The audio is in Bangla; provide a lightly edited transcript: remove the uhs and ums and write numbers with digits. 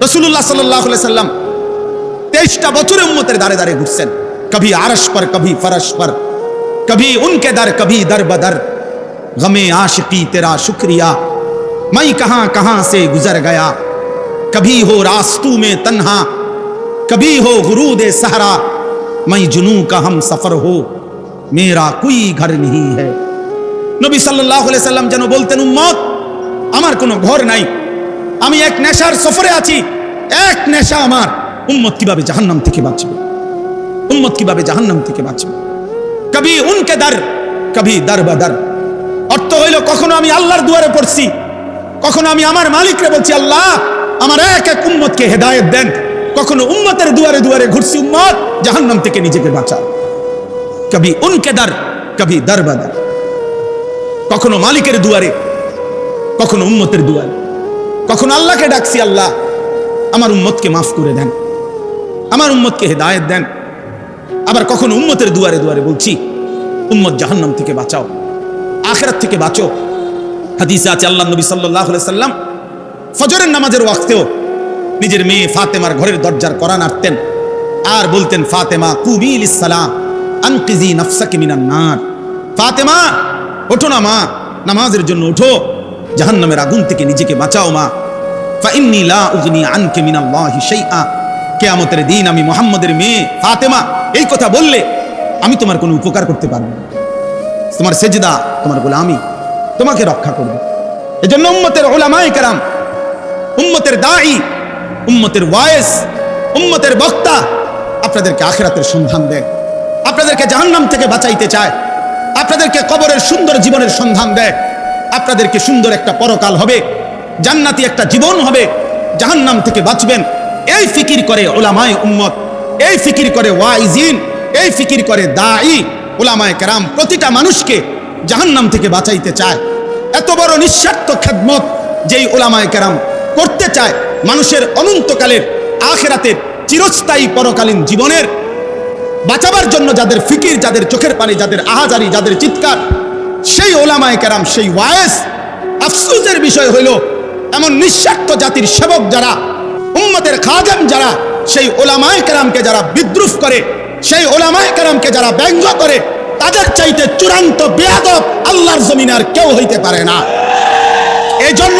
রাসূলুল্লাহ সাল্লাল্লাহু আলাইহি সাল্লাম 23টা বছরে উম্মতের দাঁড়ে দাঁড়ে ঘুরছেন, কभी আরশ पर कभी फरश पर, कभी उनके दर कभी दर बदर, गमे आशिकी तेरा शुक्रिया मैं कहां कहां से गुजर गया, कभी हो रास्तों में तन्हा कभी हो गुरूद सहरा, मैं जुनू का हम सफर हो मेरा कोई घर नहीं है। নবী সাল্লাল্লাহু আলাইহি সাল্লাম যেন বলতেন, উম্মত আমার কোনো ঘর নাই, আমি এক নেশার সফরে আছি, এক নেশা আমার, উম্মত কিভাবে জাহান্নাম থেকে বাঁচবে, উম্মত কিভাবে জাহান্নাম থেকে বাঁচবে। কবি উনকে দর কবি দর বদর, অর্থ হইল কখনো আমি আল্লাহর দুয়ারে পড়ছি, কখনো আমি আমার মালিকরে বলছি আল্লাহ আমার এক এক উম্মতকে হেদায়েত দেন, কখনো উম্মতের দুয়ারে দুয়ারে ঘুরছি, উম্মত জাহান্নাম থেকে নিজেকে বাঁচাও। কবি উনকে দর কবি দর বদর, কখনো মালিকের দুয়ারে, কখনো উম্মতের দুয়ারে, কখনো আল্লাহকে ডাকছি আল্লাহ আমার উম্মতকে মাফ করে দেন, আমার উম্মতকে হেদায়েত দেন। আবার কখনো উম্মতের দুয়ারে দুয়ারে বলছি উম্মত জাহান্নাম থেকে বাঁচাও, আখিরাত থেকে বাঁচো। হাদিসে আছে আল্লাহর নবী সাল্লাল্লাহু আলাইহি সাল্লাম ফজরের নামাজের ওয়াক্তেও নিজের মেয়ে ফাতেমার ঘরের দরজার কড়া নাড়তেন আর বলতেন, ফাতেমা কুমি লিসসালাহ আনকিজি নাফসাকি মিনান নার, ফাতেমা ওঠো না মা, নামাজের জন্য ওঠো, জাহান্নামের আগুন থেকে নিজেকে বাঁচাও মা। ফাইন্নী লা উগনি আনকা মিনাল্লাহি শাইআ, কিয়ামতের দিন আমি মুহাম্মদের মেয়ে ফাতেমা এই কথা বললে আমি তোমার কোনো উপকার করতে পারবো না, তোমার সেজদা তোমার গোলামি তোমাকে রক্ষা করবে। এজন্য উম্মতের উলামায়ে কেরাম, উম্মতের দাঈ, উম্মতের ওয়াইজ, উম্মতের বক্তা আপনাদেরকে আখিরাতের সন্ধান দেয়, আপনাদেরকে জাহান্নাম থেকে বাঁচাইতে চায়, আপনাদেরকে কবরের সুন্দর জীবনের সন্ধান দেয়, আপনাদেরকে সুন্দর একটা পরকাল হবে, জান্নাতি একটা জীবন হবে, জাহান্নাম থেকে বাঁচবেন। এই ফিকির করে উলামায়ে উম্মত, এই ফিকির করে ওয়াইজিন, এই ফিকির করে দাঈ উলামায়ে কেরাম প্রতিটা মানুষকে জাহান্নাম থেকে বাঁচাইতে চায়। এত বড় নিঃস্বার্থ খেদমত যেই উলামায়ে কেরাম করতে চায়, মানুষের অনন্তকালের আখিরাতের চিরস্থায়ী পরকালীন জীবনের বাঁচাবার জন্য যাদের ফিকির, যাদের চোখের পানি, যাদের আহাজারি, যাদের চিৎকার, সেই ওলামায়ে কেরাম, সেই ওয়াইজ। আফসোসের বিষয় হইল এমন নিঃস্বার্থ জাতির সেবক যারা, উম্মতের খাদেম যারা, সেই ওলামায়ে কেরামকে যারা বিদ্রুপ করে, সেই ওলামায়ে কেরামকে যারা ব্যঙ্গ করে, তাদের চাইতে চূড়ান্ত বেয়াদব আল্লাহর জমিনে আর কেউ হইতে পারে না। এই জন্য